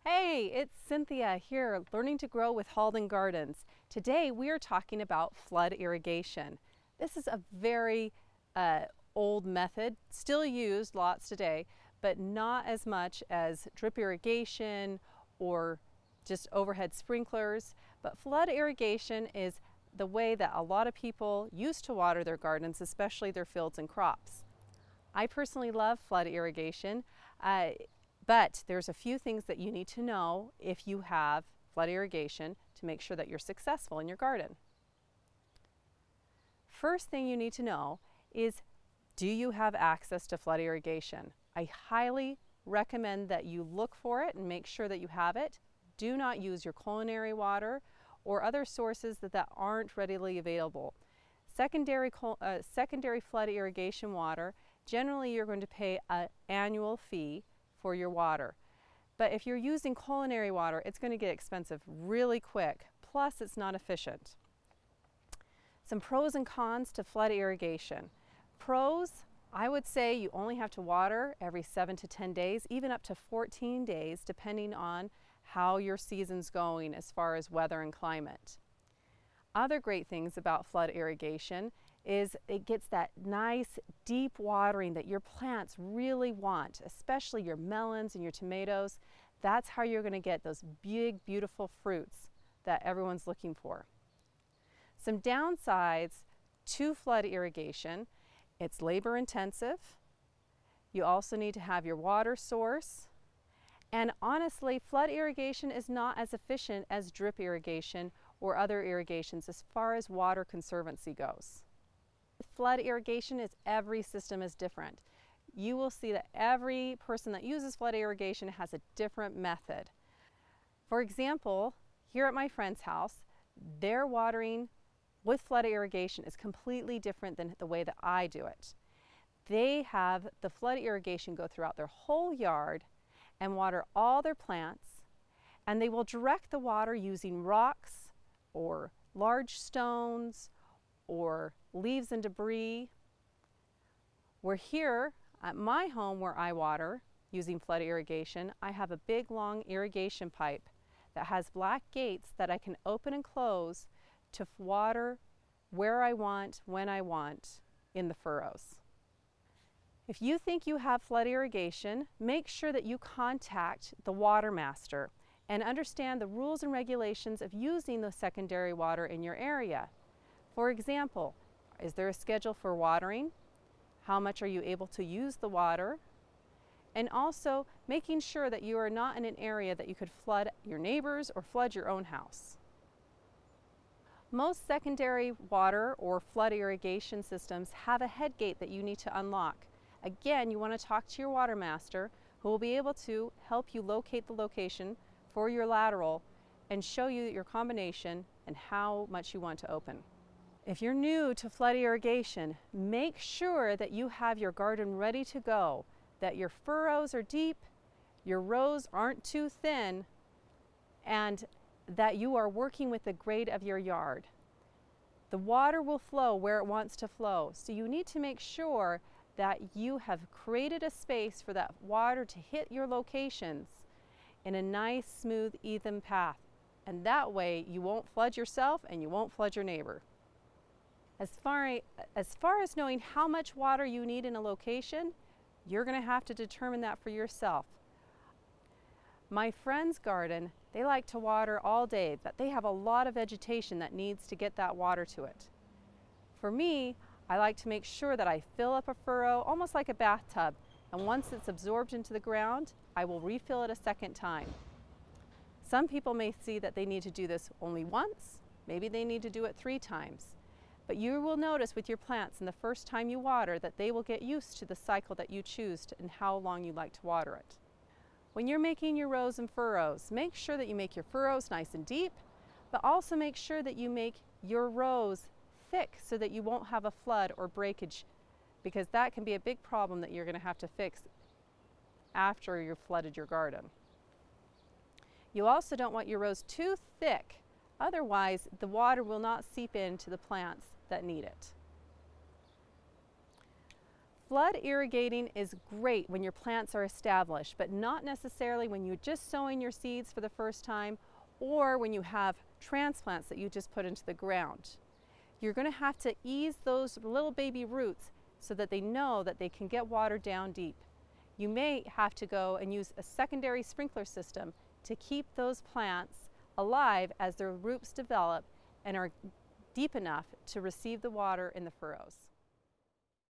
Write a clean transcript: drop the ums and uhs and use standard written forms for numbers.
Hey, it's Cynthia here, learning to grow with Halden Gardens. Today we are talking about flood irrigation. This is a very old method, still used lots today, but not as much as drip irrigation or just overhead sprinklers. But flood irrigation is the way that a lot of people used to water their gardens, especially their fields and crops. I personally love flood irrigation. But there's a few things that you need to know if you have flood irrigation to make sure that you're successful in your garden. First thing you need to know is, do you have access to flood irrigation? I highly recommend that you look for it and make sure that you have it. Do not use your culinary water or other sources that aren't readily available. Secondary flood irrigation water, generally you're going to pay an annual fee for your water. But if you're using culinary water, it's going to get expensive really quick. Plus, it's not efficient. Some pros and cons to flood irrigation. Pros, I would say you only have to water every 7 to 10 days, even up to 14 days, depending on how your season's going as far as weather and climate. Other great things about flood irrigation is it gets that nice deep watering that your plants really want, especially your melons and your tomatoes. That's how you're going to get those big, beautiful fruits that everyone's looking for. Some downsides to flood irrigation: it's labor intensive. You also need to have your water source. And honestly, flood irrigation is not as efficient as drip irrigation or other irrigations as far as water conservancy goes. Flood irrigation every system is different. You will see that every person that uses flood irrigation has a different method. For example, here at my friend's house, their watering with flood irrigation is completely different than the way that I do it. They have the flood irrigation go throughout their whole yard and water all their plants, and they will direct the water using rocks or large stones or leaves and debris. Where here at my home, where I water using flood irrigation, I have a big long irrigation pipe that has black gates that I can open and close to water where I want, when I want, in the furrows. If you think you have flood irrigation, make sure that you contact the water master and understand the rules and regulations of using the secondary water in your area. For example, is there a schedule for watering? How much are you able to use the water? And also making sure that you are not in an area that you could flood your neighbors or flood your own house. Most secondary water or flood irrigation systems have a head gate that you need to unlock. Again, you want to talk to your water master, who will be able to help you locate the location for your lateral and show you your combination and how much you want to open. If you're new to flood irrigation, make sure that you have your garden ready to go, that your furrows are deep, your rows aren't too thin, and that you are working with the grade of your yard. The water will flow where it wants to flow, so you need to make sure that you have created a space for that water to hit your locations in a nice, smooth, even path. And that way you won't flood yourself and you won't flood your neighbor. As far as knowing how much water you need in a location, you're going to have to determine that for yourself. My friend's garden, they like to water all day, but they have a lot of vegetation that needs to get that water to it. For me, I like to make sure that I fill up a furrow almost like a bathtub, and once it's absorbed into the ground, I will refill it a second time. Some people may see that they need to do this only once, maybe they need to do it 3 times. But you will notice with your plants in the first time you water that they will get used to the cycle that you choose and how long you like to water it. When you're making your rows and furrows, make sure that you make your furrows nice and deep, but also make sure that you make your rows thick so that you won't have a flood or breakage, because that can be a big problem that you're going to have to fix after you've flooded your garden. You also don't want your rows too thick, otherwise the water will not seep into the plants that need it. Flood irrigating is great when your plants are established, but not necessarily when you're just sowing your seeds for the first time or when you have transplants that you just put into the ground. You're going to have to ease those little baby roots so that they know that they can get water down deep. You may have to go and use a secondary sprinkler system to keep those plants alive as their roots develop and are deep enough to receive the water in the furrows.